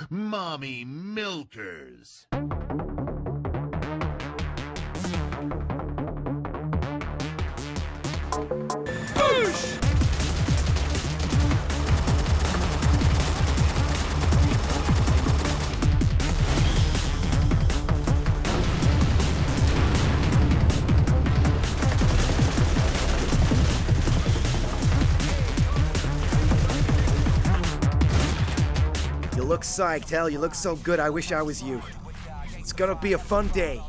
mommy milkers. BOOSH! You look psyched, Hal. You look so good. I wish I was you. It's gonna be a fun day.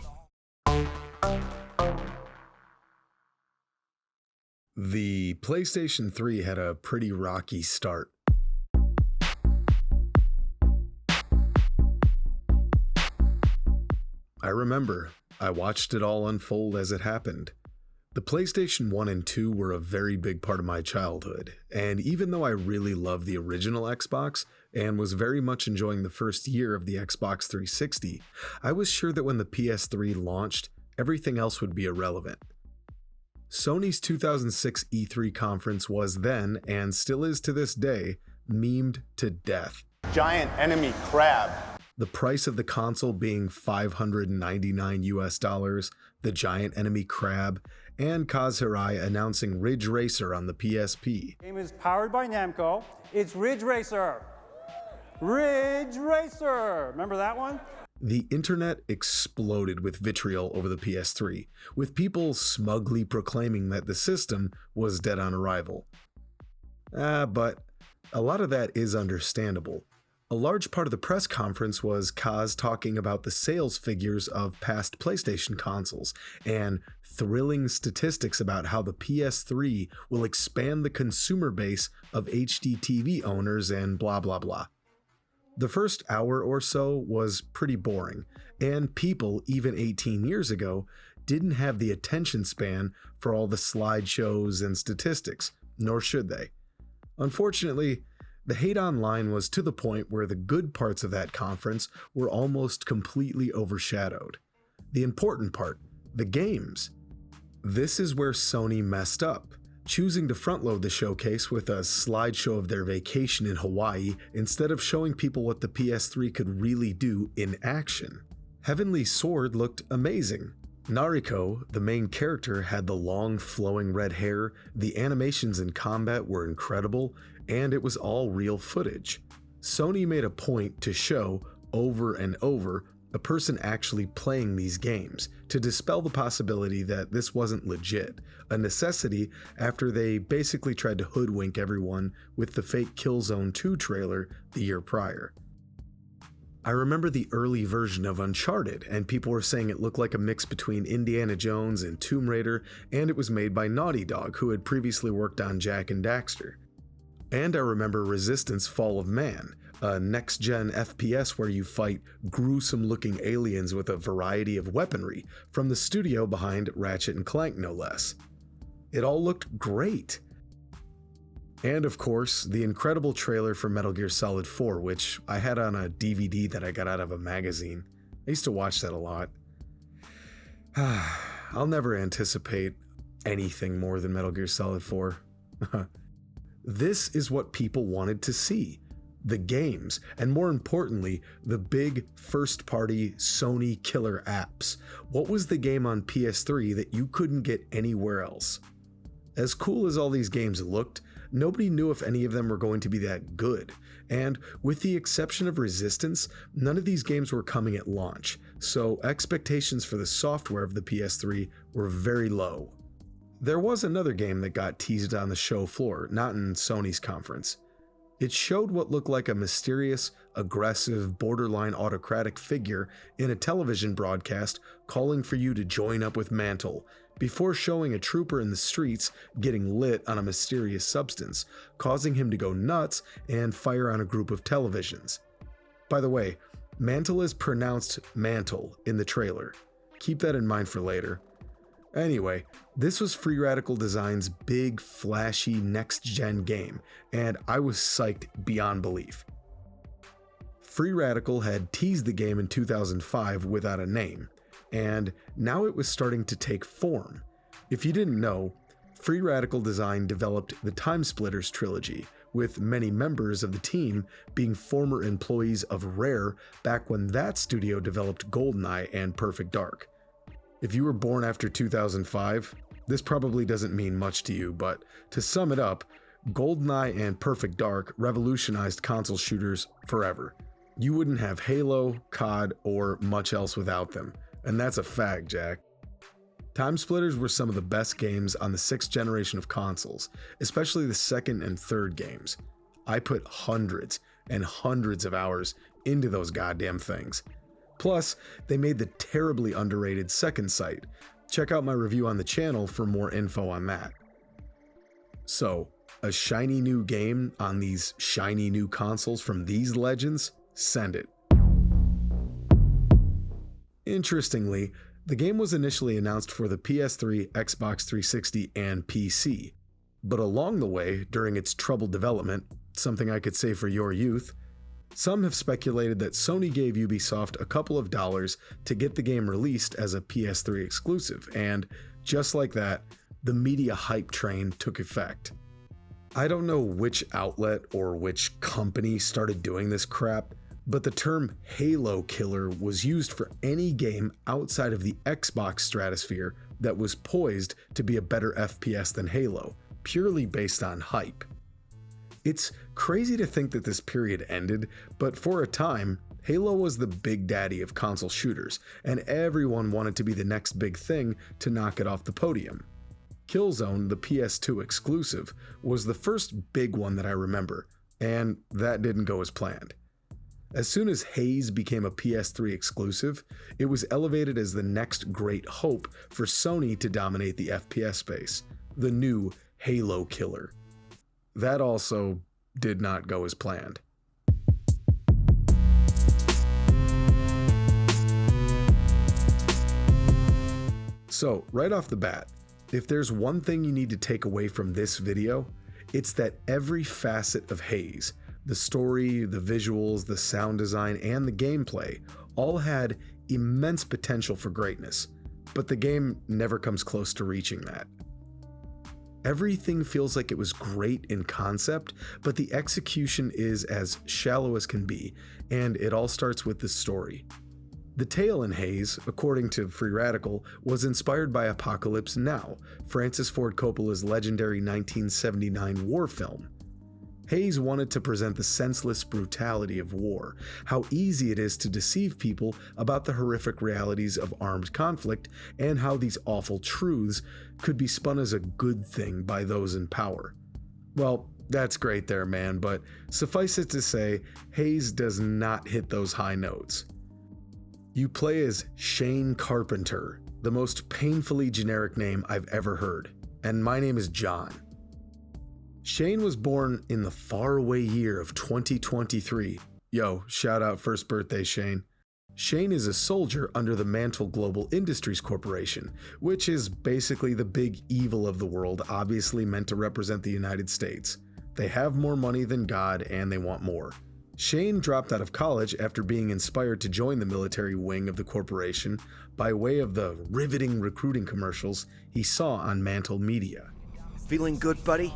The PlayStation 3 had a pretty rocky start. I remember, I watched it all unfold as it happened. The PlayStation 1 and 2 were a very big part of my childhood, and even though I really loved the original Xbox and was very much enjoying the first year of the Xbox 360, I was sure that when the PS3 launched, everything else would be irrelevant. Sony's 2006 E3 conference was then, and still is to this day, memed to death. Giant enemy crab. The price of the console being $599, the giant enemy crab, and Kaz Hirai announcing Ridge Racer on the PSP. The game is powered by Namco. It's Ridge Racer. Ridge Racer. Remember that one? The internet exploded with vitriol over the PS3, with people smugly proclaiming that the system was dead on arrival. But a lot of that is understandable. A large part of the press conference was Kaz talking about the sales figures of past PlayStation consoles and thrilling statistics about how the PS3 will expand the consumer base of HD TV owners and blah blah blah. The first hour or so was pretty boring, and people, even 18 years ago, didn't have the attention span for all the slideshows and statistics, nor should they. Unfortunately, the hate online was to the point where the good parts of that conference were almost completely overshadowed. The important part, the games. This is where Sony messed up, choosing to front-load the showcase with a slideshow of their vacation in Hawaii instead of showing people what the PS3 could really do in action. Heavenly Sword looked amazing. Nariko, the main character, had the long flowing red hair, the animations in combat were incredible, and it was all real footage. Sony made a point to show, over and over, a person actually playing these games, to dispel the possibility that this wasn't legit, a necessity after they basically tried to hoodwink everyone with the fake Killzone 2 trailer the year prior. I remember the early version of Uncharted, and people were saying it looked like a mix between Indiana Jones and Tomb Raider, and it was made by Naughty Dog, who had previously worked on Jak and Daxter. And I remember Resistance Fall of Man, a next-gen FPS where you fight gruesome-looking aliens with a variety of weaponry, from the studio behind Ratchet & Clank no less. It all looked great. And of course, the incredible trailer for Metal Gear Solid 4, which I had on a DVD that I got out of a magazine. I used to watch that a lot. I'll never anticipate anything more than Metal Gear Solid 4. This is what people wanted to see. The games, and more importantly, the big first-party Sony killer apps. What was the game on PS3 that you couldn't get anywhere else? As cool as all these games looked, nobody knew if any of them were going to be that good, and with the exception of Resistance, none of these games were coming at launch, so expectations for the software of the PS3 were very low. There was another game that got teased on the show floor, not in Sony's conference. It showed what looked like a mysterious, aggressive, borderline autocratic figure in a television broadcast calling for you to join up with Mantle, before showing a trooper in the streets getting lit on a mysterious substance, causing him to go nuts and fire on a group of televisions. By the way, Mantle is pronounced Mantle in the trailer. Keep that in mind for later. Anyway, this was Free Radical Design's big, flashy, next-gen game, and I was psyched beyond belief. Free Radical had teased the game in 2005 without a name, and now it was starting to take form. If you didn't know, Free Radical Design developed the TimeSplitters trilogy, with many members of the team being former employees of Rare back when that studio developed GoldenEye and Perfect Dark. If you were born after 2005, this probably doesn't mean much to you, but to sum it up, GoldenEye and Perfect Dark revolutionized console shooters forever. You wouldn't have Halo, COD, or much else without them, and that's a fact, Jack. TimeSplitters were some of the best games on the 6th generation of consoles, especially the 2nd and 3rd games. I put hundreds and hundreds of hours into those goddamn things. Plus, they made the terribly underrated Second Sight. Check out my review on the channel for more info on that. So, a shiny new game on these shiny new consoles from these legends? Send it. Interestingly, the game was initially announced for the PS3, Xbox 360, and PC. But along the way, during its troubled development, something I could say for your youth, some have speculated that Sony gave Ubisoft a couple of dollars to get the game released as a PS3 exclusive, and just like that, the media hype train took effect. I don't know which outlet or which company started doing this crap, but the term Halo killer was used for any game outside of the Xbox stratosphere that was poised to be a better FPS than Halo, purely based on hype. It's crazy to think that this period ended, but for a time, Halo was the big daddy of console shooters, and everyone wanted to be the next big thing to knock it off the podium. Killzone, the PS2 exclusive, was the first big one that I remember, and that didn't go as planned. As soon as Haze became a PS3 exclusive, it was elevated as the next great hope for Sony to dominate the FPS space, the new Halo killer. That also did not go as planned. So, right off the bat, if there's one thing you need to take away from this video, it's that every facet of Haze, the story, the visuals, the sound design, and the gameplay all had immense potential for greatness, but the game never comes close to reaching that. Everything feels like it was great in concept, but the execution is as shallow as can be, and it all starts with the story. The tale in Haze, according to Free Radical, was inspired by Apocalypse Now, Francis Ford Coppola's legendary 1979 war film. Haze wanted to present the senseless brutality of war, how easy it is to deceive people about the horrific realities of armed conflict, and how these awful truths could be spun as a good thing by those in power. Well, that's great there, man, but suffice it to say, Haze does not hit those high notes. You play as Shane Carpenter, the most painfully generic name I've ever heard, and my name is John. Shane was born in the faraway year of 2023. Yo, shout out first birthday, Shane. Shane is a soldier under the Mantle Global Industries Corporation, which is basically the big evil of the world, obviously meant to represent the United States. They have more money than God, and they want more. Shane dropped out of college after being inspired to join the military wing of the corporation by way of the riveting recruiting commercials he saw on Mantle Media. Feeling good, buddy?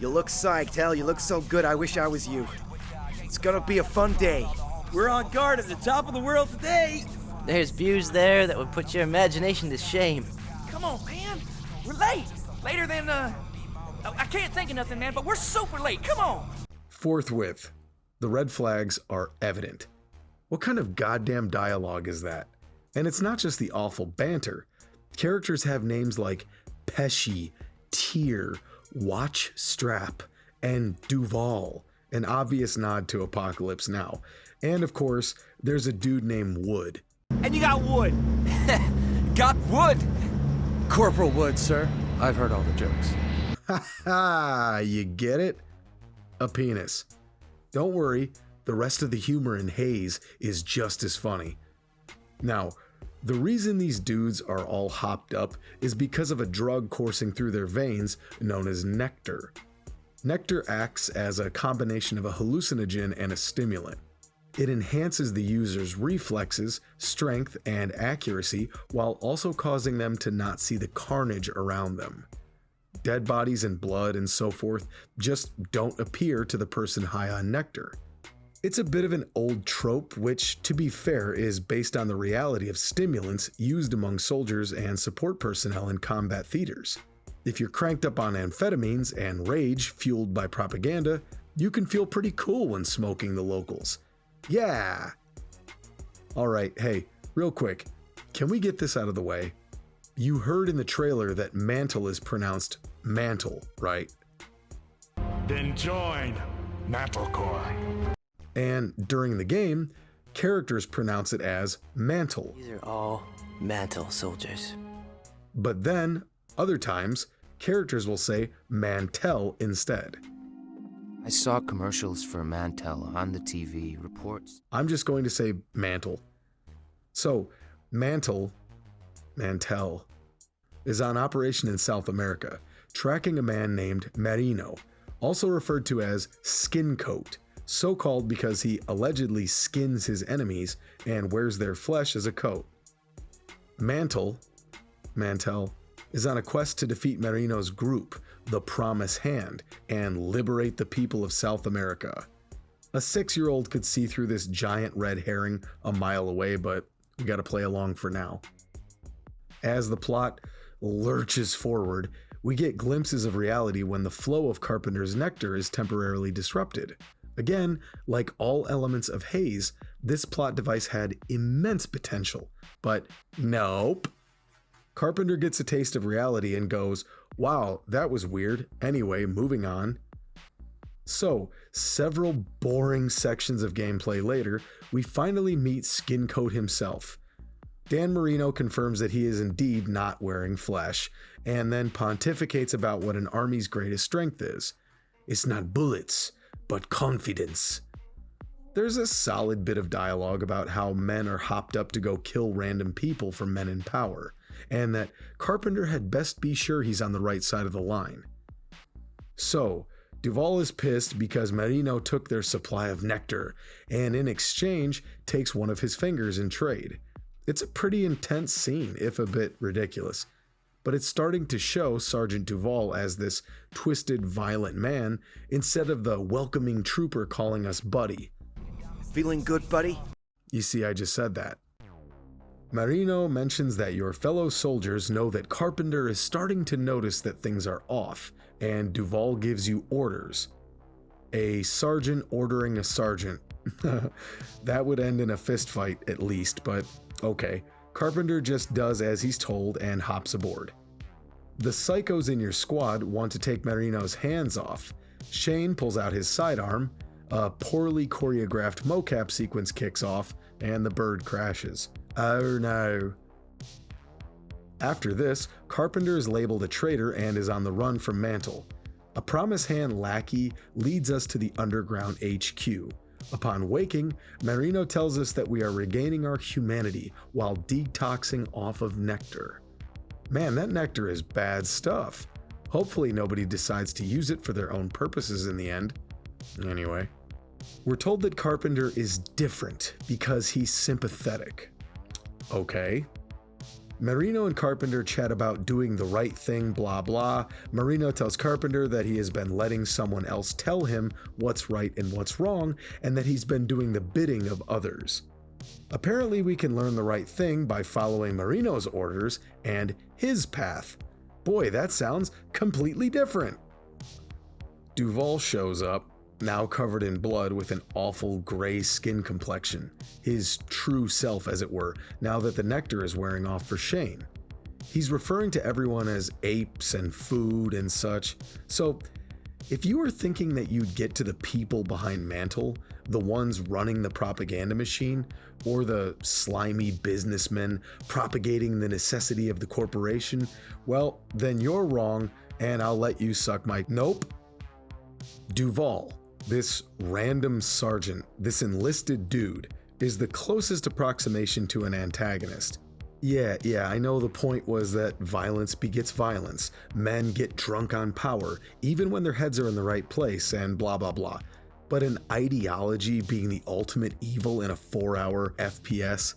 You look psyched, hell, you look so good, I wish I was you. It's gonna be a fun day. We're on guard at the top of the world today. There's views there that would put your imagination to shame. Come on, man. We're late. Later than, I can't think of nothing, man, but we're super late. Come on. Forthwith, the red flags are evident. What kind of goddamn dialogue is that? And it's not just the awful banter. Characters have names like Pesci, Tyr, Watch Strap, and Duval, an obvious nod to Apocalypse Now. And of course, there's a dude named Wood. And you got wood. Got wood. Corporal Wood, sir. I've heard all the jokes. Ha ha, you get it? A penis. Don't worry, the rest of the humor in Haze is just as funny. Now, the reason these dudes are all hopped up is because of a drug coursing through their veins known as nectar. Nectar acts as a combination of a hallucinogen and a stimulant. It enhances the user's reflexes, strength, and accuracy while also causing them to not see the carnage around them. Dead bodies and blood and so forth just don't appear to the person high on nectar. It's a bit of an old trope, which, to be fair, is based on the reality of stimulants used among soldiers and support personnel in combat theaters. If you're cranked up on amphetamines and rage fueled by propaganda, you can feel pretty cool when smoking the locals. Yeah! Alright, hey, real quick, can we get this out of the way? You heard in the trailer that mantle is pronounced mantle, right? Then join Mantlecore. And during the game, characters pronounce it as mantle. These are all mantle soldiers. But then, other times, characters will say Mantel instead. I saw commercials for Mantel on the TV reports. I'm just going to say mantle. So, Mantel is on operation in South America, tracking a man named Marino, also referred to as Skin Coat, so called because he allegedly skins his enemies and wears their flesh as a coat. Mantel, is on a quest to defeat Marino's group, the Promise Hand, and liberate the people of South America. A 6-year-old could see through this giant red herring a mile away, but we gotta play along for now. As the plot lurches forward, we get glimpses of reality when the flow of Carpenter's nectar is temporarily disrupted. Again, like all elements of Haze, this plot device had immense potential, but nope. Carpenter gets a taste of reality and goes, wow, that was weird. Anyway, moving on. So, several boring sections of gameplay later, we finally meet Skin Coat himself. Dan Marino confirms that he is indeed not wearing flesh, and then pontificates about what an army's greatest strength is. It's not bullets, but confidence. There's a solid bit of dialogue about how men are hopped up to go kill random people for men in power, and that Carpenter had best be sure he's on the right side of the line. So, Duvall is pissed because Marino took their supply of nectar, and in exchange takes one of his fingers in trade. It's a pretty intense scene, if a bit ridiculous, but it's starting to show Sergeant Duvall as this twisted, violent man instead of the welcoming trooper calling us buddy. Feeling good, buddy? You see, I just said that. Marino mentions that your fellow soldiers know that Carpenter is starting to notice that things are off, and Duvall gives you orders. A sergeant ordering a sergeant. That would end in a fist fight at least, but okay. Carpenter just does as he's told and hops aboard. The psychos in your squad want to take Marino's hands off. Shane pulls out his sidearm, a poorly choreographed mocap sequence kicks off, and the bird crashes. Oh no. After this, Carpenter is labeled a traitor and is on the run from Mantle. A Promise Hand lackey leads us to the underground HQ. Upon waking, Marino tells us that we are regaining our humanity while detoxing off of nectar. Man, that nectar is bad stuff. Hopefully nobody decides to use it for their own purposes in the end. Anyway, we're told that Carpenter is different because he's sympathetic. Okay. Marino and Carpenter chat about doing the right thing, blah blah. Marino tells Carpenter that he has been letting someone else tell him what's right and what's wrong, and that he's been doing the bidding of others. Apparently we can learn the right thing by following Marino's orders and his path. Boy, that sounds completely different. Duvall shows up, now covered in blood with an awful gray skin complexion, his true self as it were, now that the nectar is wearing off for Shane. He's referring to everyone as apes and food and such. So, if you were thinking that you'd get to the people behind Mantle, the ones running the propaganda machine, or the slimy businessmen propagating the necessity of the corporation, well, then you're wrong, and I'll let you suck my— Nope. Duvall, this random sergeant, this enlisted dude, is the closest approximation to an antagonist. Yeah, I know the point was that violence begets violence. Men get drunk on power, even when their heads are in the right place, and blah blah blah. But an ideology being the ultimate evil in a 4-hour FPS?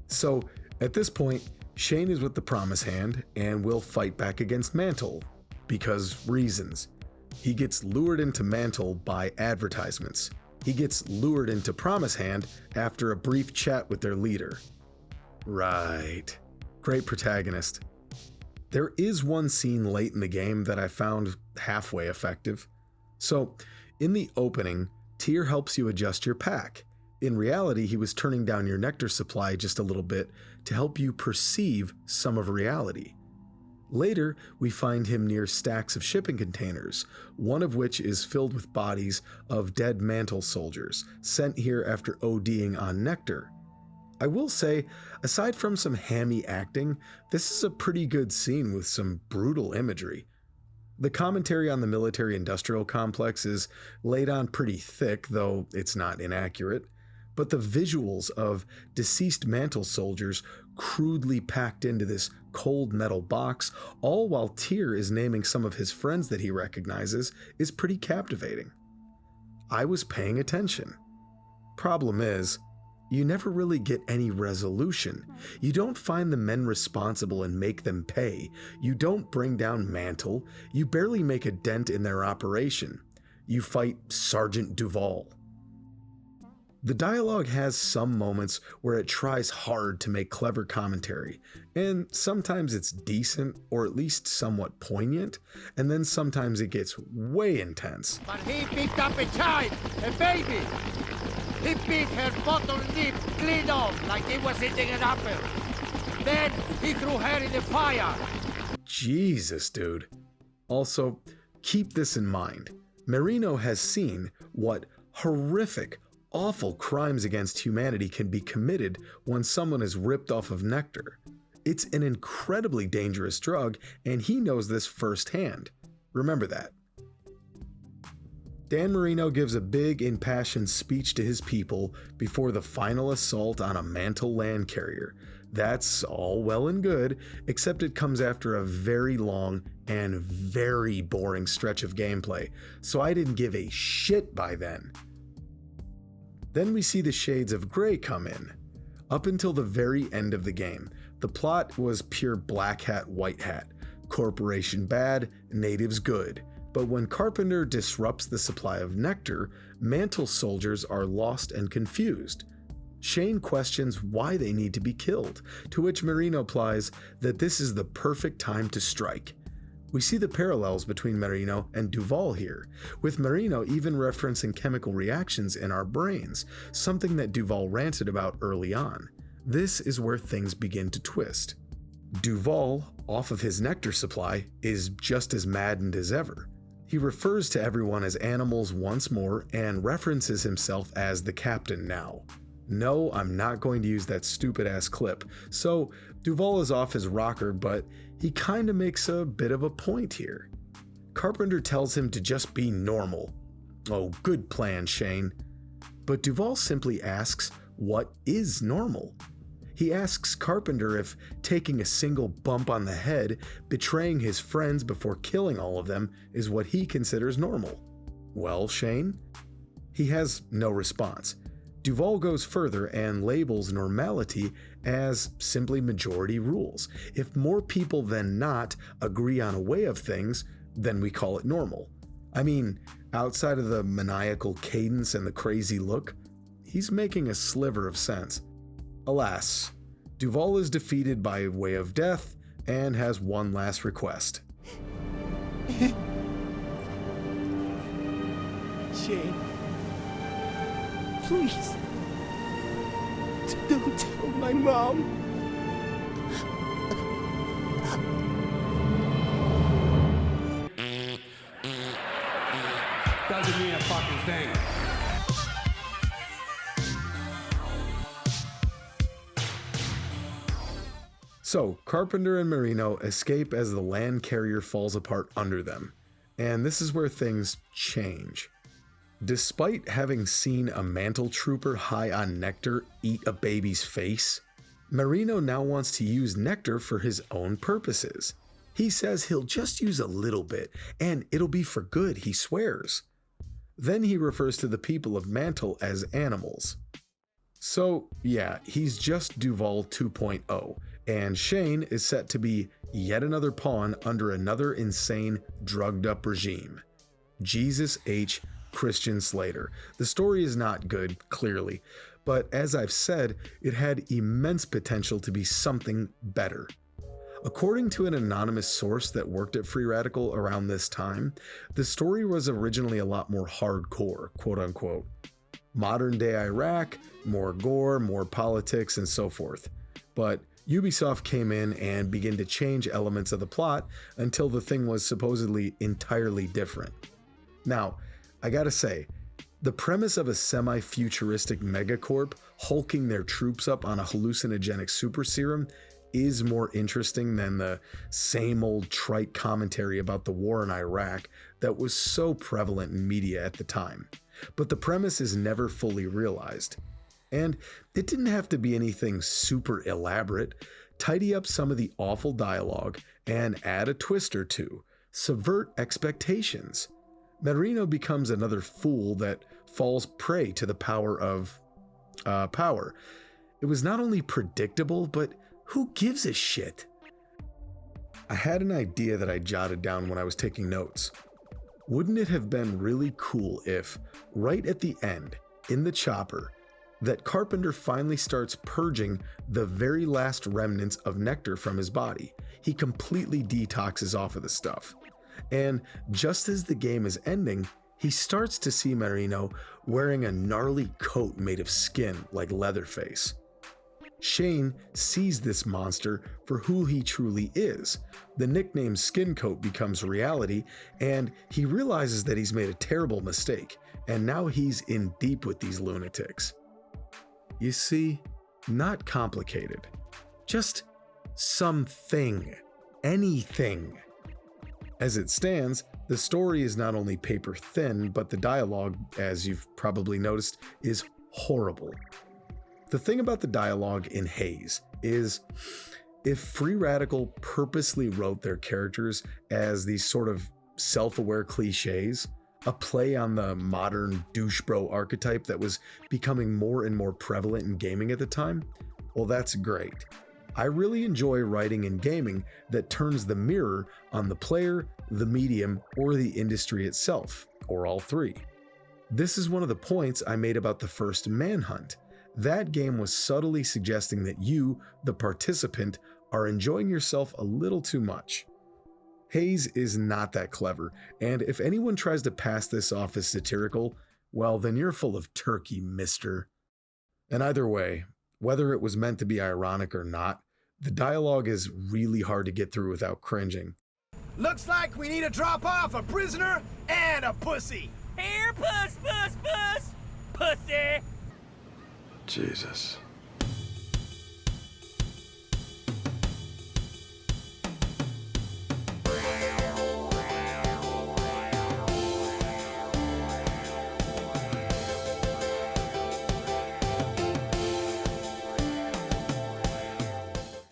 So, at this point, Shane is with the Promise Hand and will fight back against Mantle, because reasons. He gets lured into Mantle by advertisements. He gets lured into Promise Hand after a brief chat with their leader. Right. Great protagonist. There is one scene late in the game that I found halfway effective. So, in the opening, Tyr helps you adjust your pack. In reality, he was turning down your nectar supply just a little bit to help you perceive some of reality. Later, we find him near stacks of shipping containers, one of which is filled with bodies of dead Mantle soldiers, sent here after ODing on nectar. I will say, aside from some hammy acting, this is a pretty good scene with some brutal imagery. The commentary on the military-industrial complex is laid on pretty thick, though it's not inaccurate. But the visuals of deceased Mantle soldiers crudely packed into this cold metal box, all while Tyr is naming some of his friends that he recognizes, is pretty captivating. I was paying attention. Problem is, you never really get any resolution. You don't find the men responsible and make them pay. You don't bring down Mantle. You barely make a dent in their operation. You fight Sergeant Duval. The dialogue has some moments where it tries hard to make clever commentary, and sometimes it's decent or at least somewhat poignant, and then sometimes it gets way intense. But he picked up a child, a baby. He beat her bottom lip clean off like he was eating an apple. Then he threw her in the fire. Jesus, dude. Also, keep this in mind. Marino has seen what horrific, awful crimes against humanity can be committed when someone is ripped off of nectar. It's an incredibly dangerous drug, and he knows this firsthand. Remember that. Dan Marino gives a big, impassioned speech to his people before the final assault on a Mantle land carrier. That's all well and good, except it comes after a very long and very boring stretch of gameplay, so I didn't give a shit by then. Then we see the shades of gray come in. Up until the very end of the game, the plot was pure black hat, white hat. Corporation bad, natives good. But when Carpenter disrupts the supply of nectar, Mantle soldiers are lost and confused. Shane questions why they need to be killed, to which Marino replies that this is the perfect time to strike. We see the parallels between Marino and Duval here, with Marino even referencing chemical reactions in our brains, something that Duval ranted about early on. This is where things begin to twist. Duval, off of his nectar supply, is just as maddened as ever. He refers to everyone as animals once more and references himself as the captain now. No, I'm not going to use that stupid ass clip, so Duval is off his rocker, but he kinda makes a bit of a point here. Carpenter tells him to just be normal. Oh, good plan, Shane. But Duval simply asks, what is normal? He asks Carpenter if taking a single bump on the head, betraying his friends before killing all of them, is what he considers normal. Well, Shane? He has no response. Duval goes further and labels normality as simply majority rules. If more people than not agree on a way of things, then we call it normal. I mean, outside of the maniacal cadence and the crazy look, he's making a sliver of sense. Alas, Duval is defeated by way of death and has one last request. Shane, please, don't tell my mom. Doesn't mean a fucking thing. So, Carpenter and Marino escape as the land carrier falls apart under them, and this is where things change. Despite having seen a Mantle trooper high on nectar eat a baby's face, Marino now wants to use nectar for his own purposes. He says he'll just use a little bit, and it'll be for good, he swears. Then he refers to the people of Mantle as animals. So, yeah, he's just Duval 2.0, and Shane is set to be yet another pawn under another insane, drugged-up regime. Jesus H. Christian Slater. The story is not good, clearly, but as I've said, it had immense potential to be something better. According to an anonymous source that worked at Free Radical around this time, the story was originally a lot more hardcore, quote-unquote. Modern-day Iraq, more gore, more politics, and so forth. But Ubisoft came in and began to change elements of the plot until the thing was supposedly entirely different. Now, I gotta say, the premise of a semi-futuristic megacorp hulking their troops up on a hallucinogenic super serum is more interesting than the same old trite commentary about the war in Iraq that was so prevalent in media at the time. But the premise is never fully realized. And it didn't have to be anything super elaborate. Tidy up some of the awful dialogue and add a twist or two. Subvert expectations. Marino becomes another fool that falls prey to the power of power. It was not only predictable, but who gives a shit? I had an idea that I jotted down when I was taking notes. Wouldn't it have been really cool if, right at the end, in the chopper, that Carpenter finally starts purging the very last remnants of nectar from his body? He completely detoxes off of the stuff. And just as the game is ending, he starts to see Marino wearing a gnarly coat made of skin like Leatherface. Shane sees this monster for who he truly is. The nickname Skin Coat becomes reality, and he realizes that he's made a terrible mistake, and now he's in deep with these lunatics. You see, not complicated. Just something. Anything. As it stands, the story is not only paper thin, but the dialogue, as you've probably noticed, is horrible. The thing about the dialogue in Haze is, if Free Radical purposely wrote their characters as these sort of self-aware cliches, a play on the modern douche bro archetype that was becoming more and more prevalent in gaming at the time, well, that's great. I really enjoy writing in gaming that turns the mirror on the player, the medium, or the industry itself, or all three. This is one of the points I made about the first Manhunt. That game was subtly suggesting that you, the participant, are enjoying yourself a little too much. Haze is not that clever, and if anyone tries to pass this off as satirical, well, then you're full of turkey, mister. And either way, whether it was meant to be ironic or not, the dialogue is really hard to get through without cringing. Looks like we need to drop off a prisoner and a pussy. Here, puss, puss, puss! Pussy! Jesus.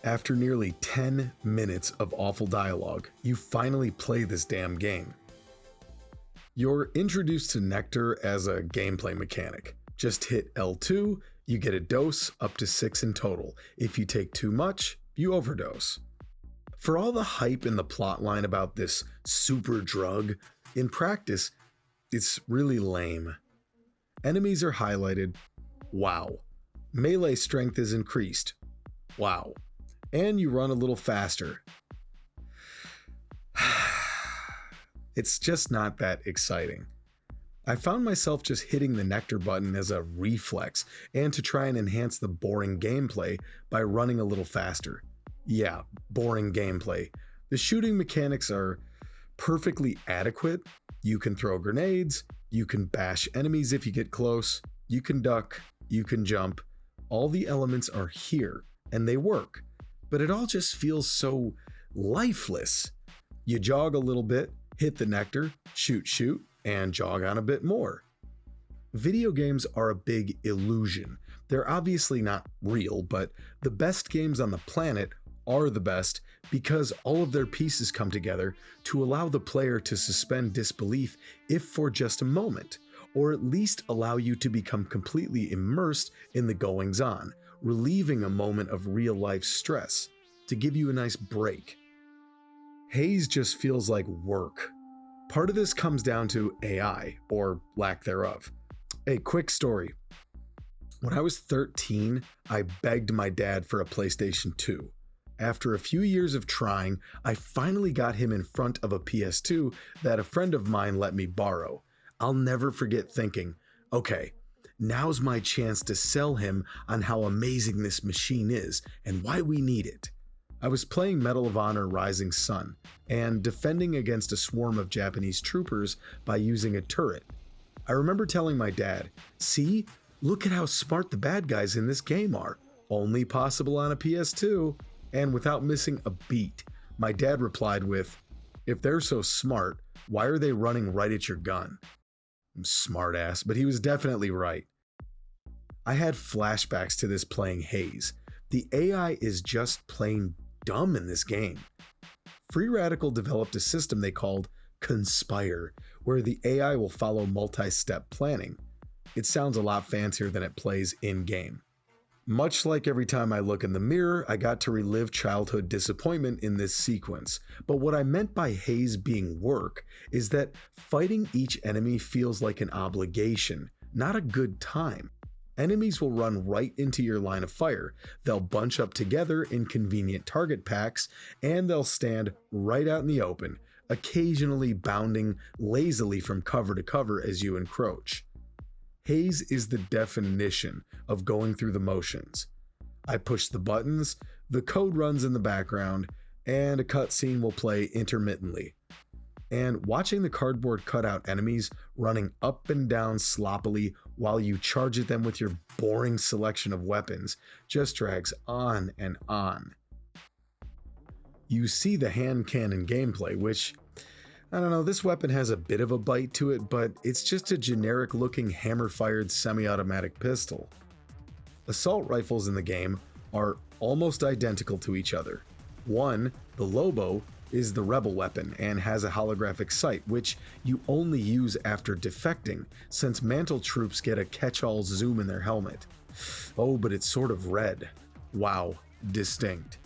After nearly 10 minutes of awful dialogue, you finally play this damn game. You're introduced to Nectar as a gameplay mechanic. Just hit L2, you get a dose up to 6 in total. If you take too much, you overdose. For all the hype in the plotline about this super drug, in practice, it's really lame. Enemies are highlighted. Wow. Melee strength is increased. Wow. And you run a little faster. It's just not that exciting. I found myself just hitting the Nectar button as a reflex and to try and enhance the boring gameplay by running a little faster. Yeah, boring gameplay. The shooting mechanics are perfectly adequate. You can throw grenades, you can bash enemies if you get close, you can duck, you can jump. All the elements are here, and they work. But it all just feels so lifeless. You jog a little bit, hit the Nectar, shoot, and jog on a bit more. Video games are a big illusion. They're obviously not real, but the best games on the planet are the best because all of their pieces come together to allow the player to suspend disbelief if for just a moment, or at least allow you to become completely immersed in the goings-on, relieving a moment of real-life stress. to give you a nice break. Haze just feels like work. Part of this comes down to AI, or lack thereof. A quick story. When I was 13, I begged my dad for a PlayStation 2. After a few years of trying, I finally got him in front of a PS2 that a friend of mine let me borrow. I'll never forget thinking, okay, now's my chance to sell him on how amazing this machine is and why we need it. I was playing Medal of Honor Rising Sun and defending against a swarm of Japanese troopers by using a turret. I remember telling my dad, see, look at how smart the bad guys in this game are, only possible on a PS2. And without missing a beat, my dad replied with, if they're so smart, why are they running right at your gun? Smart ass, but he was definitely right. I had flashbacks to this playing Haze. The AI is just plain dumb in this game. Free Radical developed a system they called Conspire, where the AI will follow multi-step planning. It sounds a lot fancier than it plays in-game. Much like every time I look in the mirror, I got to relive childhood disappointment in this sequence. But what I meant by Haze being work is that fighting each enemy feels like an obligation, not a good time. Enemies will run right into your line of fire, they'll bunch up together in convenient target packs, and they'll stand right out in the open, occasionally bounding lazily from cover to cover as you encroach. Haze is the definition of going through the motions. I push the buttons, the code runs in the background, and a cutscene will play intermittently. And watching the cardboard cutout enemies running up and down sloppily while you charge at them with your boring selection of weapons just drags on and on. You see the hand cannon gameplay, which, I don't know, this weapon has a bit of a bite to it, but it's just a generic looking hammer-fired semi-automatic pistol. Assault rifles in the game are almost identical to each other. One, the Lobo, is the rebel weapon and has a holographic sight, which you only use after defecting, since mantle troops get a catch-all zoom in their helmet. Oh, but it's sort of red. Wow, distinct.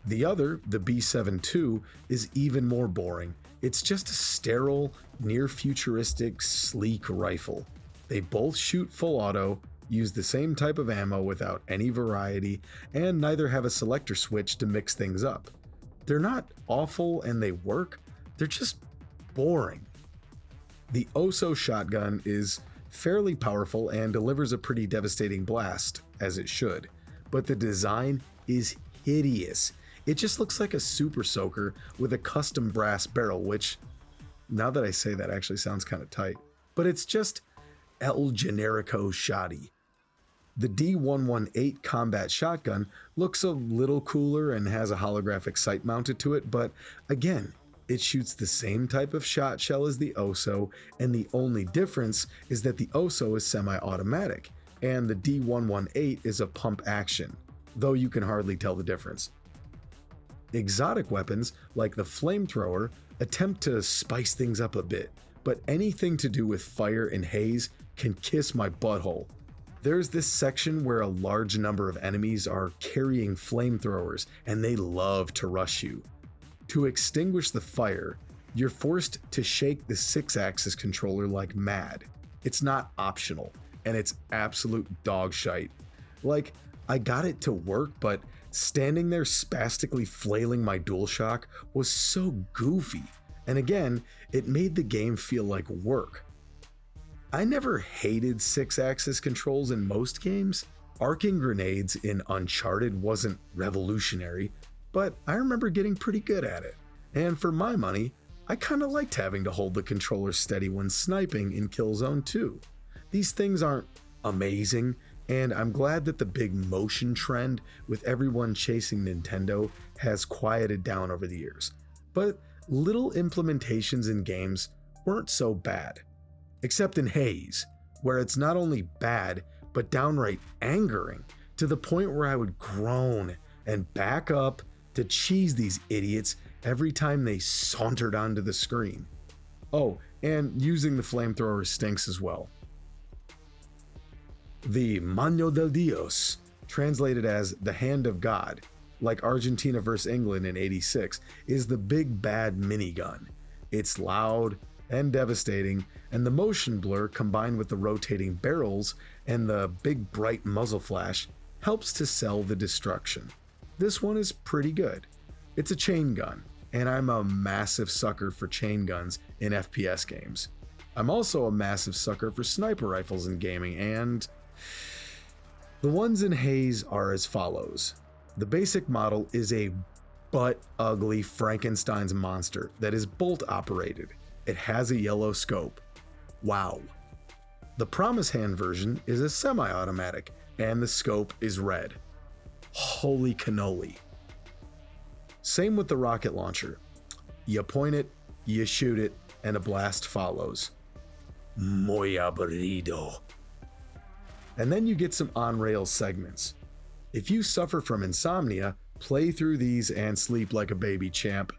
The other, the B-72, is even more boring. It's just a sterile, near-futuristic, sleek rifle. They both shoot full auto, use the same type of ammo without any variety, and neither have a selector switch to mix things up. They're not awful and they work, they're just boring. The Oso shotgun is fairly powerful and delivers a pretty devastating blast, as it should, but the design is hideous. It just looks like a super soaker with a custom brass barrel, which, now that I say that, actually sounds kind of tight. But it's just El Generico shoddy. The D118 combat shotgun looks a little cooler and has a holographic sight mounted to it, but again, it shoots the same type of shot shell as the Oso, and the only difference is that the Oso is semi-automatic, and the D118 is a pump action, though you can hardly tell the difference. Exotic weapons, like the flamethrower, attempt to spice things up a bit, but anything to do with fire and Haze can kiss my butthole. There's this section where a large number of enemies are carrying flamethrowers, and they love to rush you. To extinguish the fire, you're forced to shake the 6-axis controller like mad. It's not optional, and it's absolute dog shite. Like, I got it to work, but standing there spastically flailing my DualShock was so goofy, and again, it made the game feel like work. I never hated 6-axis controls in most games. Arcing grenades in Uncharted wasn't revolutionary, but I remember getting pretty good at it. And for my money, I kinda liked having to hold the controller steady when sniping in Killzone 2. These things aren't amazing, and I'm glad that the big motion trend with everyone chasing Nintendo has quieted down over the years. But little implementations in games weren't so bad. Except in Haze, where it's not only bad, but downright angering, to the point where I would groan and back up to cheese these idiots every time they sauntered onto the screen. Oh, and using the flamethrower stinks as well. The Mano del Dios, translated as the Hand of God, like Argentina vs. England in '86, is the big bad minigun. It's loud and devastating, and the motion blur combined with the rotating barrels and the big bright muzzle flash helps to sell the destruction. This one is pretty good. It's a chain gun, and I'm a massive sucker for chain guns in FPS games. I'm also a massive sucker for sniper rifles in gaming, and the ones in Haze are as follows. The basic model is a butt-ugly Frankenstein's monster that is bolt-operated. It has a yellow scope. Wow. The Promise Hand version is a semi-automatic, and the scope is red. Holy cannoli. Same with the rocket launcher. You point it, you shoot it, and a blast follows. Muy aburrido. And then you get some on-rails segments. If you suffer from insomnia, play through these and sleep like a baby champ.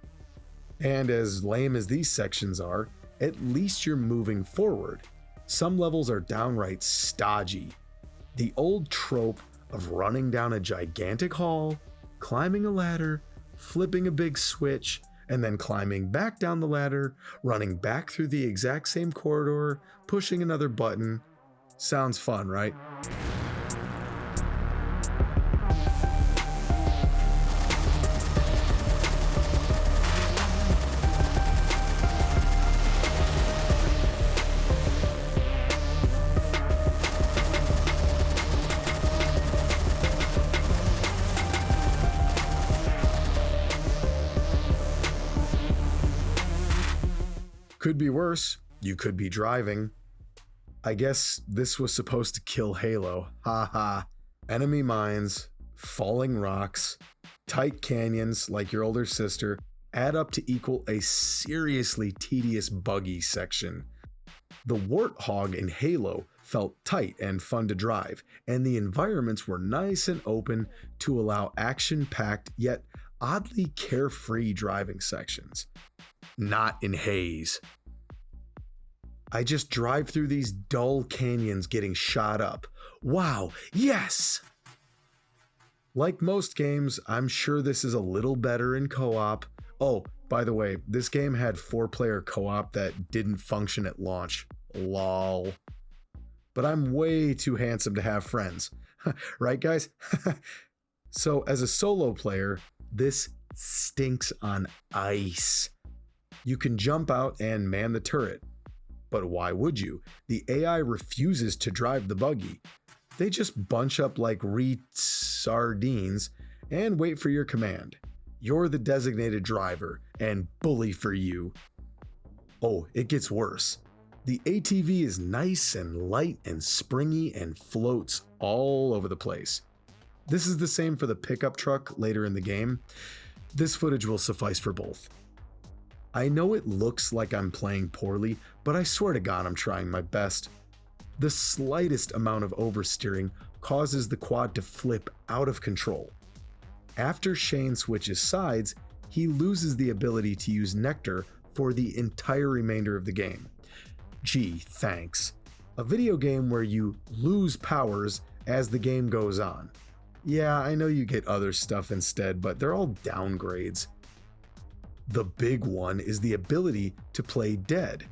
And as lame as these sections are, at least you're moving forward. Some levels are downright stodgy. The old trope of running down a gigantic hall, climbing a ladder, flipping a big switch, and then climbing back down the ladder, running back through the exact same corridor, pushing another button. Sounds fun, right? Could be worse. You could be driving. I guess this was supposed to kill Halo. Haha. Enemy mines, falling rocks, tight canyons like your older sister add up to equal a seriously tedious buggy section. The Warthog in Halo felt tight and fun to drive, and the environments were nice and open to allow action-packed yet oddly carefree driving sections. Not in Haze. I just drive through these dull canyons getting shot up. Wow, yes! Like most games, I'm sure this is a little better in co-op. Oh, by the way, this game had 4-player co-op that didn't function at launch. Lol. But I'm way too handsome to have friends. Right, guys? So as a solo player, this stinks on ice. You can jump out and man the turret. But why would you? The AI refuses to drive the buggy. They just bunch up like sardines and wait for your command. You're the designated driver, and bully for you. Oh, it gets worse. The ATV is nice and light and springy and floats all over the place. This is the same for the pickup truck later in the game. This footage will suffice for both. I know it looks like I'm playing poorly, but I swear to God I'm trying my best. The slightest amount of oversteering causes the quad to flip out of control. After Shane switches sides, he loses the ability to use Nectar for the entire remainder of the game. Gee, thanks. A video game where you lose powers as the game goes on. Yeah, I know you get other stuff instead, but they're all downgrades. The big one is the ability to play dead.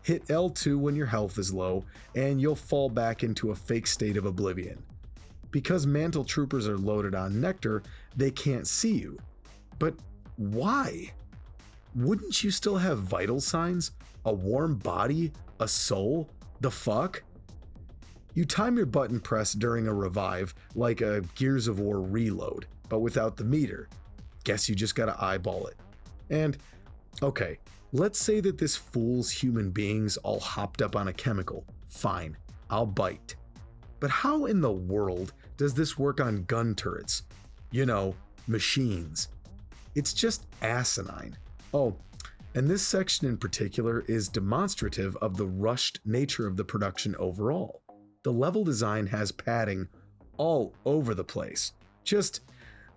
Hit L2 when your health is low, and you'll fall back into a fake state of oblivion. Because Mantle Troopers are loaded on Nectar, they can't see you. But why? Wouldn't you still have vital signs? A warm body? A soul? The fuck? You time your button press during a revive like a Gears of War reload, but without the meter. Guess you just gotta eyeball it. And, okay, let's say that this fools human beings all hopped up on a chemical. Fine, I'll bite. But how in the world does this work on gun turrets? You know, machines. It's just asinine. Oh, and this section in particular is demonstrative of the rushed nature of the production overall. The level design has padding all over the place. Just,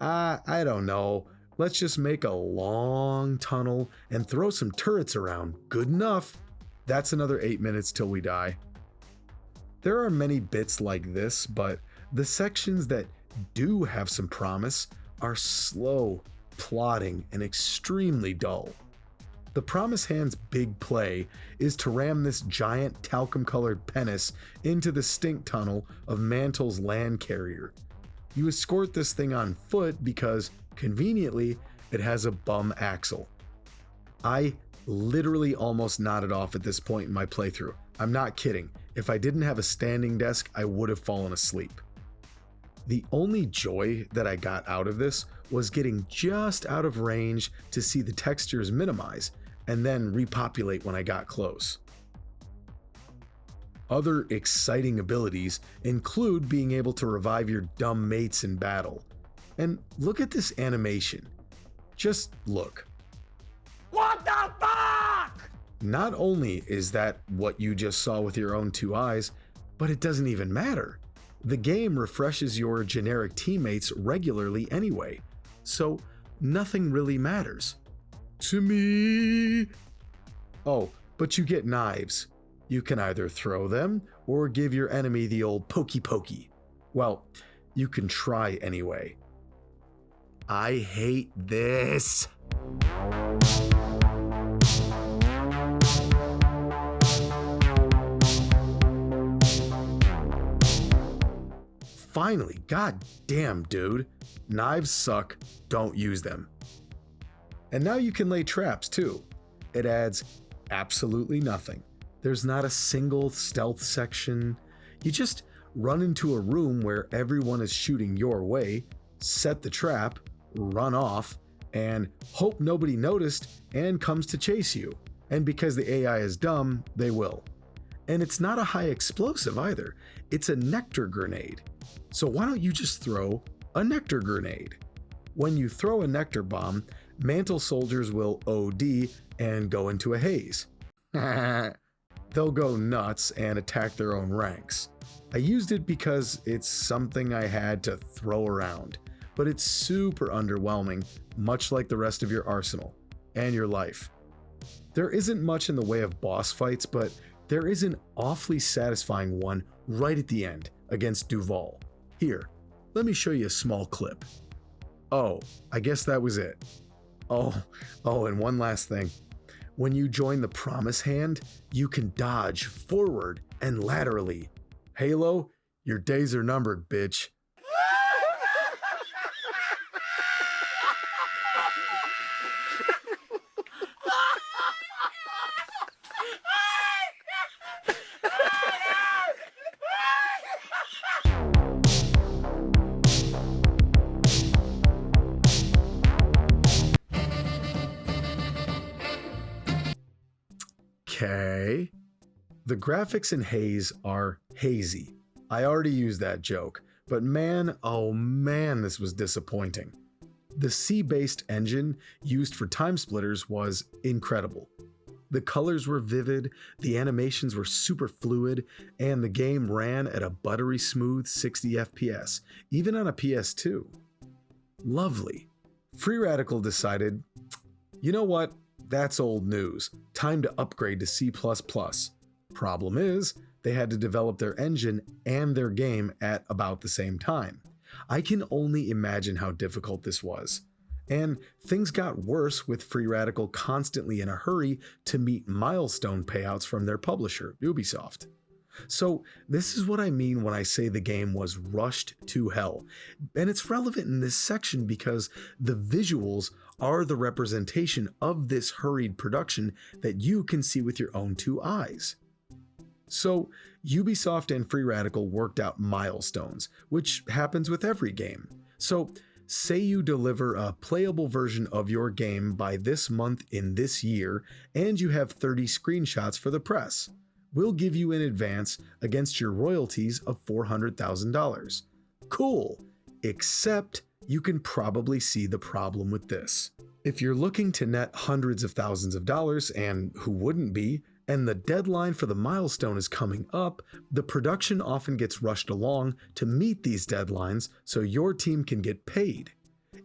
I don't know. Let's just make a long tunnel and throw some turrets around. Good enough. That's another 8 minutes till we die. There are many bits like this, but the sections that do have some promise are slow, plodding, and extremely dull. The Promise Hand's big play is to ram this giant talcum-colored penis into the stink tunnel of Mantle's land carrier. You escort this thing on foot because, conveniently, it has a bum axle. I literally almost nodded off at this point in my playthrough. I'm not kidding. If I didn't have a standing desk, I would have fallen asleep. The only joy that I got out of this was getting just out of range to see the textures minimize and then repopulate when I got close. Other exciting abilities include being able to revive your dumb mates in battle. And look at this animation. Just look. What the fuck? Not only is that what you just saw with your own two eyes, but it doesn't even matter. The game refreshes your generic teammates regularly anyway, so nothing really matters. To me. Oh, but you get knives. You can either throw them or give your enemy the old pokey pokey. Well, you can try anyway. I hate this. Finally, god damn, dude. Knives suck, don't use them. And now you can lay traps too. It adds absolutely nothing. There's not a single stealth section. You just run into a room where everyone is shooting your way, set the trap, run off, and hope nobody noticed and comes to chase you. And because the AI is dumb, they will. And it's not a high explosive either. It's a nectar grenade. So why don't you just throw a nectar grenade? When you throw a nectar bomb, Mantle soldiers will OD and go into a haze. They'll go nuts and attack their own ranks. I used it because it's something I had to throw around, but it's super underwhelming, much like the rest of your arsenal and your life. There isn't much in the way of boss fights, but there is an awfully satisfying one right at the end against Duval. Here, let me show you a small clip. Oh, I guess that was it. Oh, and one last thing. When you join the Promise Hand, you can dodge forward and laterally. Halo, your days are numbered, bitch. Okay. The graphics in Haze are hazy. I already used that joke, but man, oh man, this was disappointing. The C-based engine used for TimeSplitters was incredible. The colors were vivid, the animations were super fluid, and the game ran at a buttery smooth 60 FPS, even on a PS2. Lovely. Free Radical decided, you know what? That's old news. Time to upgrade to C++. Problem is, they had to develop their engine and their game at about the same time. I can only imagine how difficult this was. And things got worse with Free Radical constantly in a hurry to meet milestone payouts from their publisher, Ubisoft. So this is what I mean when I say the game was rushed to hell. And it's relevant in this section because the visuals are the representation of this hurried production that you can see with your own two eyes. So Ubisoft and Free Radical worked out milestones, which happens with every game. So say you deliver a playable version of your game by this month in this year, and you have 30 screenshots for the press. We'll give you in advance against your royalties of $400,000. Cool, except you can probably see the problem with this. If you're looking to net hundreds of thousands of dollars, and who wouldn't be, and the deadline for the milestone is coming up, the production often gets rushed along to meet these deadlines so your team can get paid.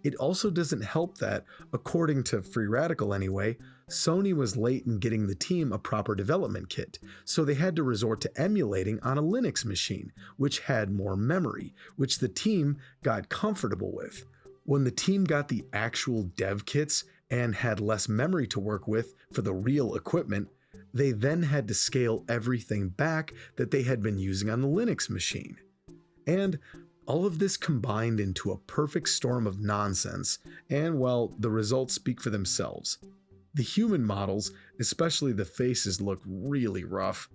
It also doesn't help that, according to Free Radical anyway, Sony was late in getting the team a proper development kit, so they had to resort to emulating on a Linux machine, which had more memory, which the team got comfortable with. When the team got the actual dev kits and had less memory to work with for the real equipment, they then had to scale everything back that they had been using on the Linux machine. And all of this combined into a perfect storm of nonsense, and well, the results speak for themselves. The human models, especially the faces, look really rough.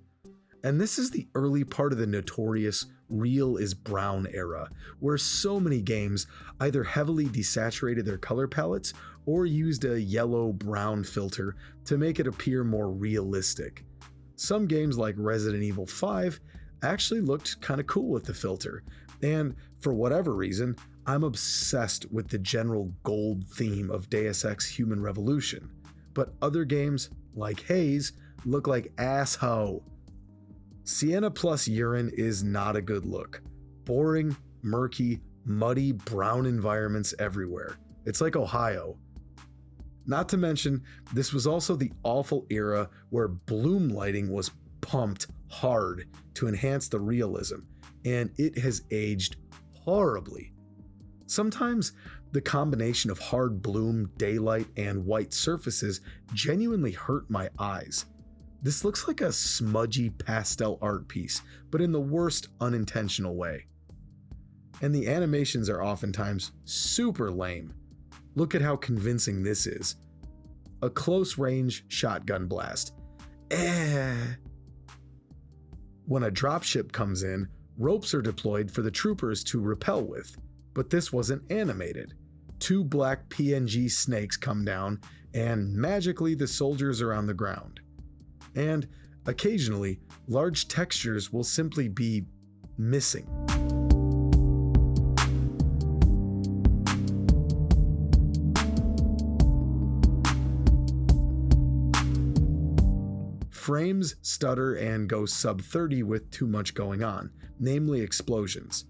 And this is the early part of the notorious real is brown era, where so many games either heavily desaturated their color palettes or used a yellow-brown filter to make it appear more realistic. Some games like Resident Evil 5 actually looked kinda cool with the filter, and for whatever reason, I'm obsessed with the general gold theme of Deus Ex Human Revolution, but other games, like Haze, look like ass-ho. Sienna plus urine is not a good look. Boring, murky, muddy, brown environments everywhere. It's like Ohio. Not to mention, this was also the awful era where bloom lighting was pumped hard to enhance the realism, and it has aged horribly. Sometimes the combination of hard bloom, daylight, and white surfaces genuinely hurt my eyes. This looks like a smudgy pastel art piece, but in the worst unintentional way. And the animations are oftentimes super lame. Look at how convincing this is. A close-range shotgun blast. When a dropship comes in, ropes are deployed for the troopers to rappel with, but this wasn't animated. 2 black PNG snakes come down, and magically the soldiers are on the ground. And occasionally, large textures will simply be missing. Frames stutter and go sub 30 with too much going on, namely explosions.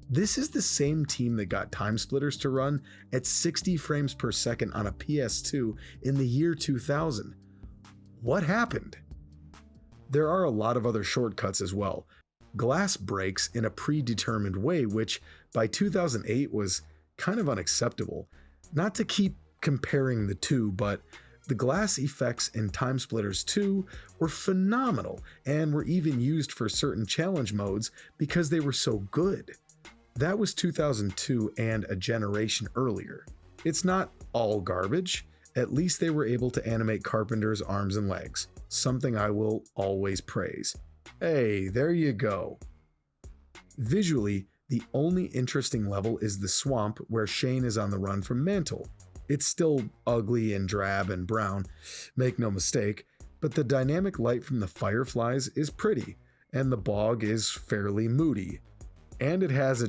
This is the same team that got TimeSplitters to run at 60 frames per second on a PS2 in the year 2000. What happened? There are a lot of other shortcuts as well. Glass breaks in a predetermined way, which by 2008 was kind of unacceptable. Not to keep comparing the two, but the glass effects in TimeSplitters 2 were phenomenal and were even used for certain challenge modes because they were so good. That was 2002 and a generation earlier. It's not all garbage. At least they were able to animate Carpenter's arms and legs, something I will always praise. Hey, there you go. Visually, the only interesting level is the swamp where Shane is on the run from Mantle. It's still ugly and drab and brown, make no mistake, but the dynamic light from the fireflies is pretty, and the bog is fairly moody. And it has a...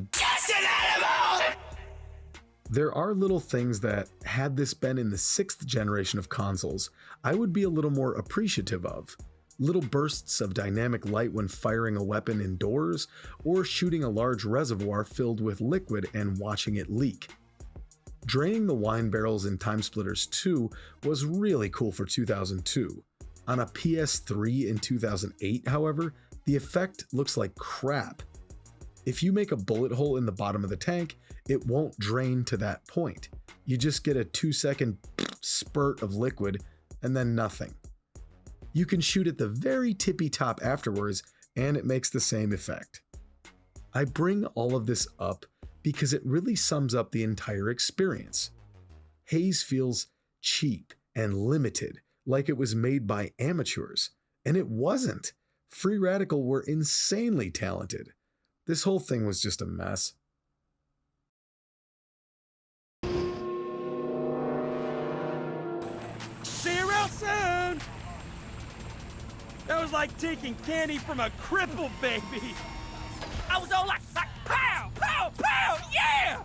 There are little things that, had this been in the 6th generation of consoles, I would be a little more appreciative of. Little bursts of dynamic light when firing a weapon indoors, or shooting a large reservoir filled with liquid and watching it leak. Draining the wine barrels in TimeSplitters 2 was really cool for 2002. On a PS3 in 2008, however, the effect looks like crap. If you make a bullet hole in the bottom of the tank, it won't drain to that point. You just get a 2-second spurt of liquid and then nothing. You can shoot at the very tippy top afterwards and it makes the same effect. I bring all of this up because it really sums up the entire experience. Haze feels cheap and limited, like it was made by amateurs, and it wasn't. Free Radical were insanely talented. This whole thing was just a mess. See you real soon! That was like taking candy from a cripple baby. I was all like pow, pow, pow, yeah!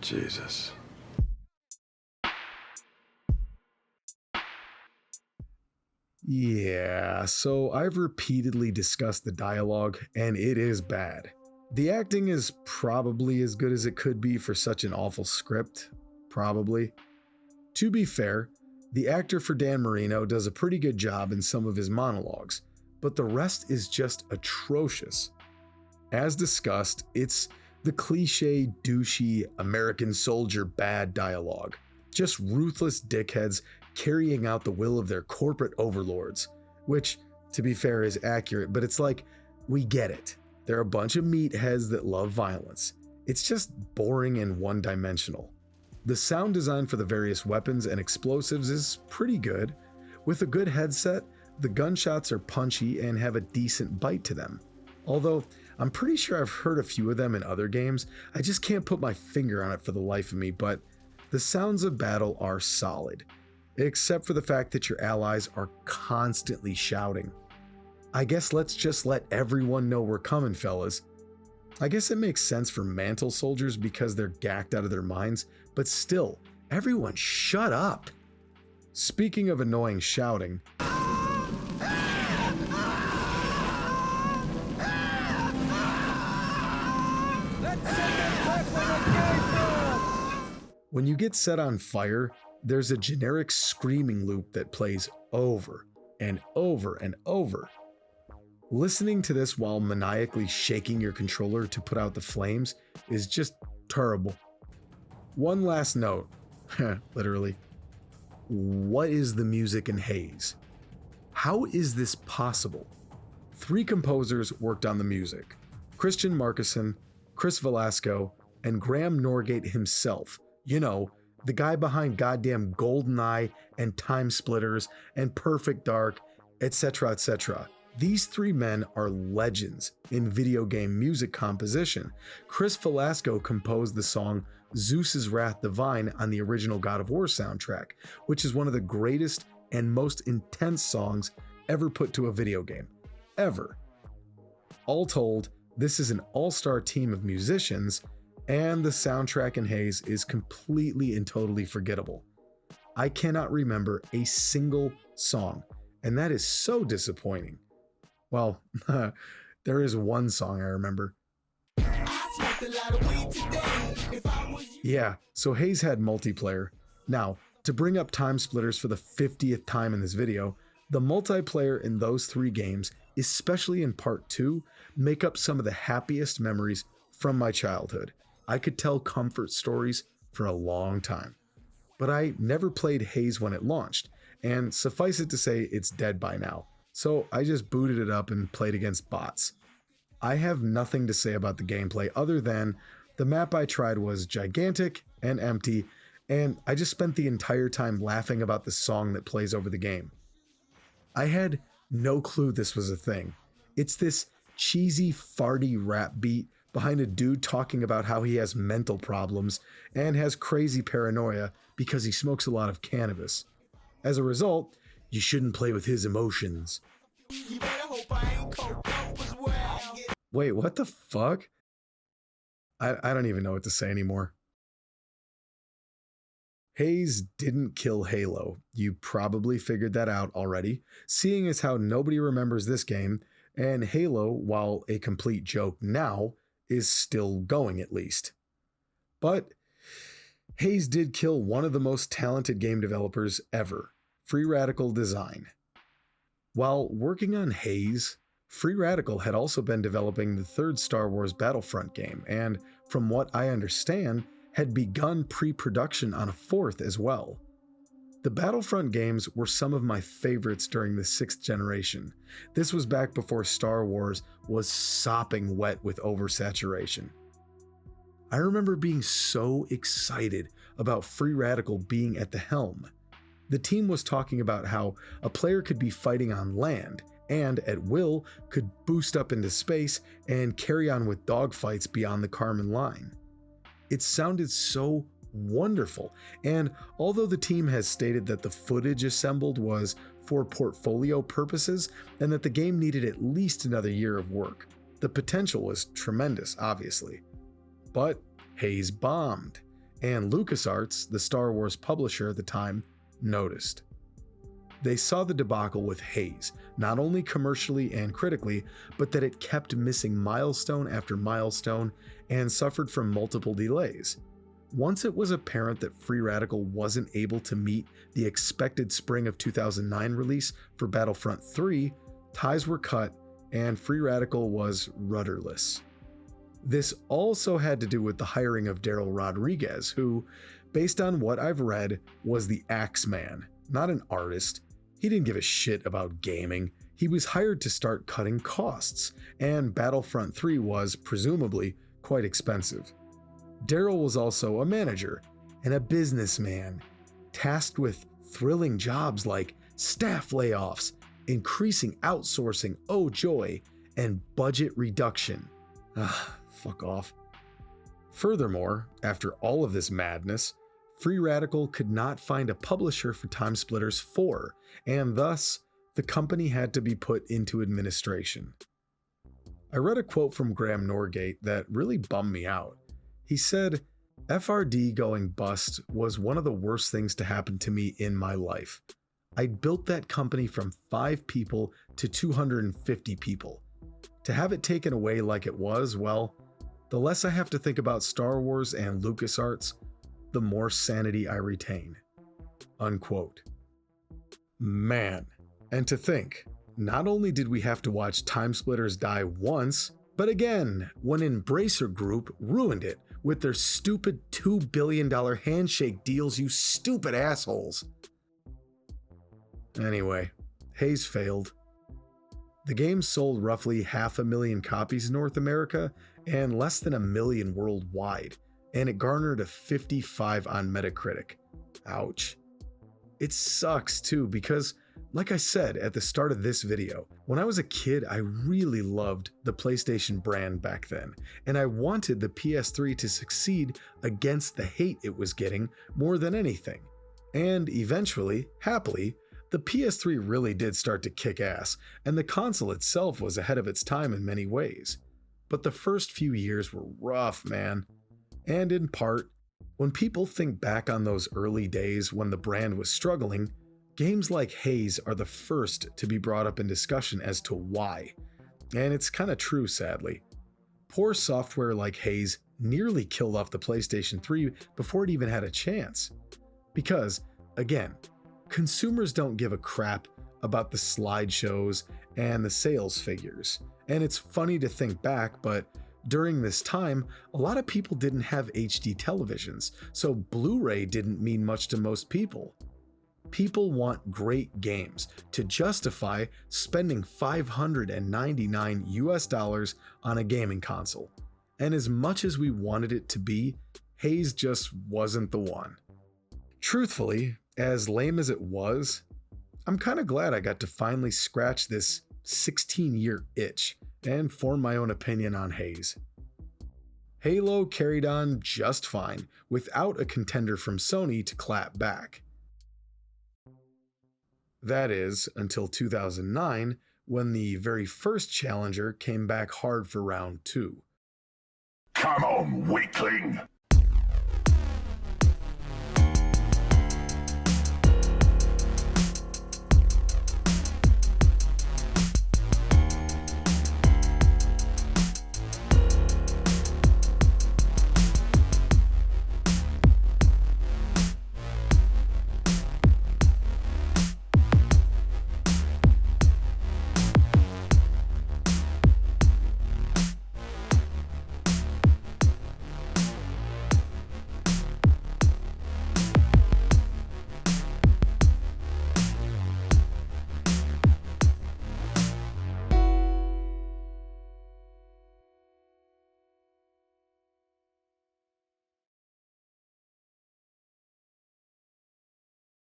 Jesus. Yeah, so I've repeatedly discussed the dialogue, and it is bad. The acting is probably as good as it could be for such an awful script. Probably. To be fair, the actor for Dan Marino does a pretty good job in some of his monologues, but the rest is just atrocious. As discussed, it's the cliche, douchey, American soldier bad dialogue. Just ruthless dickheads carrying out the will of their corporate overlords, which, to be fair, is accurate, but it's like, we get it. They're a bunch of meatheads that love violence. It's just boring and one-dimensional. The sound design for the various weapons and explosives is pretty good. With a good headset, the gunshots are punchy and have a decent bite to them. Although, I'm pretty sure I've heard a few of them in other games, I just can't put my finger on it for the life of me, but the sounds of battle are solid, except for the fact that your allies are constantly shouting. I guess let's just let everyone know we're coming, fellas. I guess it makes sense for mantle soldiers because they're gacked out of their minds, but still, everyone shut up. Speaking of annoying shouting, when you get set on fire, there's a generic screaming loop that plays over and over and over. Listening to this while maniacally shaking your controller to put out the flames is just terrible. One last note, literally. What is the music in Haze? How is this possible? 3 composers worked on the music: Christian Marcuson, Chris Velasco, and Graham Norgate himself. You know, the guy behind goddamn GoldenEye and TimeSplitters and Perfect Dark, etc., etc. These 3 men are legends in video game music composition. Chris Velasco composed the song Zeus's Wrath Divine on the original God of War soundtrack, which is one of the greatest and most intense songs ever put to a video game. Ever. All told, this is an all-star team of musicians, and the soundtrack in Haze is completely and totally forgettable. I cannot remember a single song, and that is so disappointing. Well, there is one song I remember. Yeah, so Haze had multiplayer. Now, to bring up TimeSplitters for the 50th time in this video, the multiplayer in those 3 games, especially in part 2, make up some of the happiest memories from my childhood. I could tell comfort stories for a long time. But I never played Haze when it launched, and suffice it to say it's dead by now. So I just booted it up and played against bots. I have nothing to say about the gameplay other than the map I tried was gigantic and empty, and I just spent the entire time laughing about the song that plays over the game. I had no clue this was a thing. It's this cheesy, farty rap beat behind a dude talking about how he has mental problems and has crazy paranoia because he smokes a lot of cannabis. As a result, you shouldn't play with his emotions. Wait, what the fuck? I don't even know what to say anymore. Haze didn't kill Halo. You probably figured that out already, seeing as how nobody remembers this game, and Halo, while a complete joke now, is still going at least. But Haze did kill one of the most talented game developers ever, Free Radical Design. While working on Haze, Free Radical had also been developing the 3rd Star Wars Battlefront game, and from what I understand, had begun pre-production on a 4th as well. The Battlefront games were some of my favorites during the 6th generation. This was back before Star Wars was sopping wet with oversaturation. I remember being so excited about Free Radical being at the helm. The team was talking about how a player could be fighting on land and, at will, could boost up into space and carry on with dogfights beyond the Kármán line. It sounded so wonderful, and although the team has stated that the footage assembled was for portfolio purposes and that the game needed at least another year of work, the potential was tremendous, obviously. But Haze bombed, and LucasArts, the Star Wars publisher at the time, noticed. They saw the debacle with Haze, not only commercially and critically, but that it kept missing milestone after milestone and suffered from multiple delays. Once it was apparent that Free Radical wasn't able to meet the expected spring of 2009 release for Battlefront 3, ties were cut and Free Radical was rudderless. This also had to do with the hiring of Daryl Rodriguez, who, based on what I've read, was the axe man, not an artist. He didn't give a shit about gaming. He was hired to start cutting costs, and Battlefront 3 was, presumably, quite expensive. Daryl was also a manager and a businessman, tasked with thrilling jobs like staff layoffs, increasing outsourcing, oh joy, and budget reduction. Fuck off. Furthermore, after all of this madness, Free Radical could not find a publisher for TimeSplitters 4, and thus, the company had to be put into administration. I read a quote from Graham Norgate that really bummed me out. He said, "FRD going bust was one of the worst things to happen to me in my life. I built that company from 5 people to 250 people. To have it taken away like it was, well, the less I have to think about Star Wars and LucasArts, the more sanity I retain." Unquote. Man, and to think, not only did we have to watch TimeSplitters die once, but again when Embracer Group ruined it with their stupid $2 billion handshake deals, you stupid assholes. Anyway, Haze failed. The game sold roughly 500,000 copies in North America and less than 1 million worldwide, and it garnered a 55 on Metacritic. Ouch. It sucks too because, like I said at the start of this video, when I was a kid I really loved the PlayStation brand back then, and I wanted the PS3 to succeed against the hate it was getting more than anything. And eventually, happily, the PS3 really did start to kick ass, and the console itself was ahead of its time in many ways. But the first few years were rough, man. And in part, when people think back on those early days when the brand was struggling, games like Haze are the first to be brought up in discussion as to why. And it's kinda true, sadly. Poor software like Haze nearly killed off the PlayStation 3 before it even had a chance. Because, again, consumers don't give a crap about the slideshows and the sales figures. And it's funny to think back, but during this time, a lot of people didn't have HD televisions, so Blu-ray didn't mean much to most people. People want great games to justify spending $599 US on a gaming console. And as much as we wanted it to be, Haze just wasn't the one. Truthfully, as lame as it was, I'm kinda glad I got to finally scratch this 16-year itch and form my own opinion on Haze. Halo carried on just fine without a contender from Sony to clap back. That is, until 2009, when the very first challenger came back hard for round 2. Come on, weakling!